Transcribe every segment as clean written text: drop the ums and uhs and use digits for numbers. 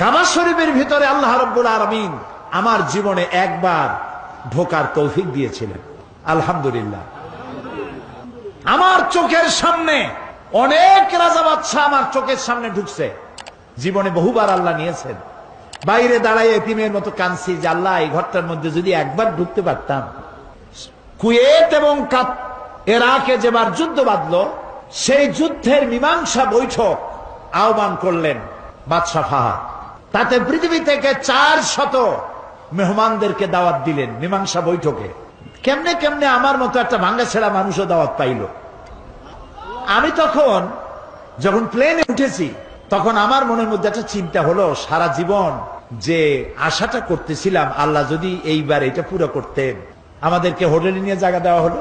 কাবা শরীফের ভিতরে আল্লাহ রাব্বুল আলামিন আমার জীবনে একবার ঢোকার তৌফিক দিয়েছিলেন, আলহামদুলিল্লাহ। আমার চোখের সামনে অনেক রাজা বাদশা আমার চোখের সামনে ঢুকছে, জীবনে বহুবার আল্লাহ নিয়েছেন। বাইরে দাঁড়ায় এতিমের মতো কাঁদছি যে আল্লাহ এই ঘরটার মধ্যে যদি একবার ঢুকতে পারতাম। কুয়েত এবং ইরাকে যেবার যুদ্ধ বাঁধলো, সেই যুদ্ধের মীমাংসা বৈঠক আহ্বান করলেন বাদশা ফাহাদ। তাতে পৃথিবী থেকে 400 মেহমানদেরকে দাওয়াত দিলেন মীমাংসা বৈঠকে। কেমনে কেমনে আমার মতো একটা ভাঙ্গা ছেড়া মানুষও দাওয়াত পাইল। আমি তখন যখন প্লেনে উঠেছি, তখন আমার মনের মধ্যে একটা চিন্তা হলো, সারা জীবন যে আশাটা করতেছিলাম আল্লাহ যদি এইবার এটা পুরো করতেন। আমাদেরকে হোটেলে নিয়ে জায়গা দেওয়া হলো।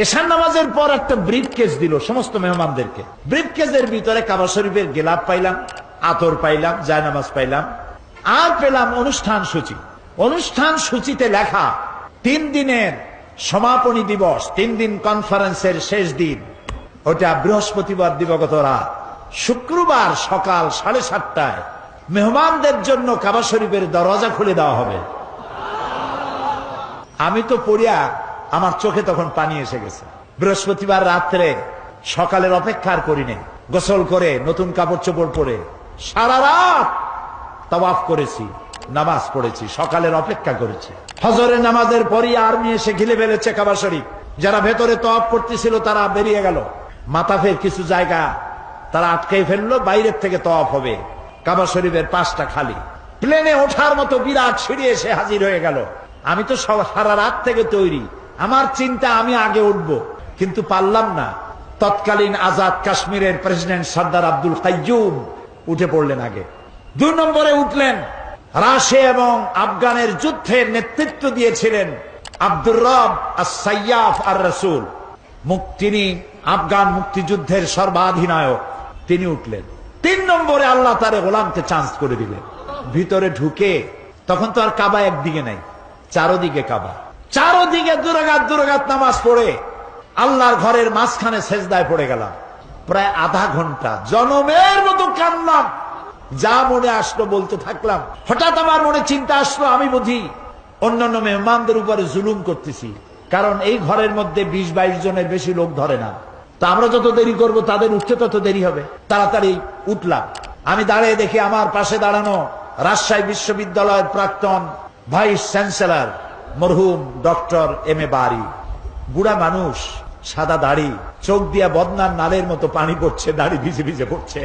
এশার নামাজের পর একটা ব্রিফকেস দিল সমস্ত মেহমানদেরকে। ব্রিফকেসের ভিতরে কাবা শরীফের গেলাপ পাইলাম, আতর পাইলাম, জায়নামাজ পাইলাম, আর পেলাম অনুষ্ঠান সূচি। অনুষ্ঠান সূচিতে লেখা 3 দিনের সমাপনী দিবস, 3 দিন কনফারেন্সের শেষ দিন, ওটা বৃহস্পতিবার দিবাগত রাত। শুক্রবার সকাল 7:30টায় মেহমানদের জন্য কাবা শরীফের দরজা খুলে দেওয়া হবে। আমি তো পড়িয়া আমার চোখে তখন পানি এসে গেছে। বৃহস্পতিবার রাত্রে সকালের অপেক্ষা আর করি নাই, গোসল করে নতুন কাপড় চোপড় পরে সারা রাত তাওয়াফ করেছি, নামাজ পড়েছি, সকালের অপেক্ষা করেছি। ফজরের নামাজের পরই আর্মি এসে ঘিরে ফেলেছে কাবা শরীফ। যারা ভেতরে তাওয়াফ করতেছিল তারা বেরিয়ে গেল। মাতাফের কিছু জায়গা তারা আটকে ফেললো, বাইরের থেকে তাওয়াফ হবে। কাবা শরীফের পাশটা খালি। প্লেনে ওঠার মতো বিরাট সিঁড়ি এসে হাজির হয়ে গেল। আমি তো সারা রাত থেকে তৈরি, আমার চিন্তা আমি আগে উঠবো, কিন্তু পারলাম না। তৎকালীন আজাদ কাশ্মীরের প্রেসিডেন্ট সর্দার আব্দুল কাইয়ুম উঠে পড়লেন আগে। 2 নম্বরে উঠলেন রাশিয়া এবং আফগানের যুদ্ধের নেতৃত্ব দিয়েছিলেন আব্দুর রব আস-সাইয়াফ আর-রাসূল। তিনি আফগান মুক্তিযুদ্ধের সর্বাধিনায়ক, তিনি উঠলেন। 3 নম্বরে আল্লাহ তারে গোলামকে চান্স করে দিলেন। ভিতরে ঢুকে তখন তো আর কাবা একদিকে নাই, চারোদিকে কাবা। চারোদিকে দুরাকাত নামাজ পড়ে আল্লাহর ঘরের মাঝখানে সেজদায় পড়ে গেলাম। প্রায় আধা ঘন্টা জনমের মতো কান্নাম, যা মনে আসলো বলতে থাকলাম। হঠাৎ আমার মনে চিন্তা আসলো, আমি বুঝি অন্যান্য মেহমানদের উপরে জুলুম করতেছি, কারণ এই ঘরের মধ্যে 20-22 জনের বেশি লোক ধরে না। তা আমরা যত দেরি করব তাদের উঠতে তত দেরি হবে। তাড়াতাড়ি উঠলাম। আমি দাঁড়িয়ে দেখি আমার পাশে দাঁড়ানো রাজশাহী বিশ্ববিদ্যালয়ের প্রাক্তন ভাইস চ্যান্সেলর মরহুম ডক্টর এম এ বারী। বুড়া মানুষ, সাদা দাড়ি, চোখ দিয়া বদনার নালের মতো পানি পড়ছে, দাড়ি ভিজে ভিজে পড়ছে।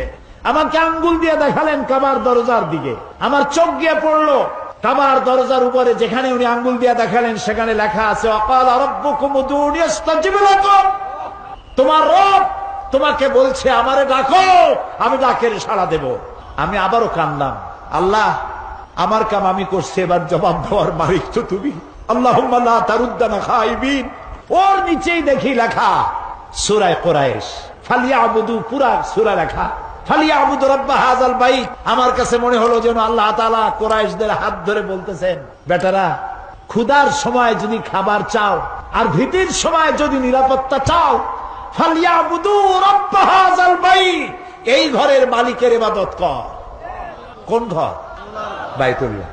আমাকে আঙ্গুল দিয়ে দেখালেন কাবার দরজার দিকে। আমার চোখ গিয়ে পড়লো কাবার দরজার উপরে, যেখানে উনি আঙ্গুল দিয়ে দেখালেন সেখানে লেখা আছে ওয়াকালা রাব্বুকুম উদউনি আস্তাজিব লাকুম। তোমার রব তোমাকে বলছে আমারে ডাকো, আমি ডাকের সাড়া দেব। আমি আবারও কাঁদলাম, আল্লাহ আমার কাম আমি করছি, এবার জবাব দেওয়ার মালিক তো তুমি। আল্লাহুম্মা লা তারুদ্দানা খাইবিন। ওর নিচেই দেখি লেখা সূরা কুরাইশ, ফালিয়াবুদু, পুরা সূরা লেখা ফালিয়াবুদু রাব্ব হাযাল বাইত। আমার কাছে মনে হলো যেন আল্লাহ তাআলা কুরাইশদের হাত ধরে বলতেছেন, বেটারা ক্ষুধার সময় যদি খাবার চাও আর ভীতির সময় যদি নিরাপত্তা চাও, ফালিয়াবুদু রাব্ব হাযাল বাইত, এই ঘরের মালিকের ইবাদত কর। কোন ঘর? বাইতুল্লাহ।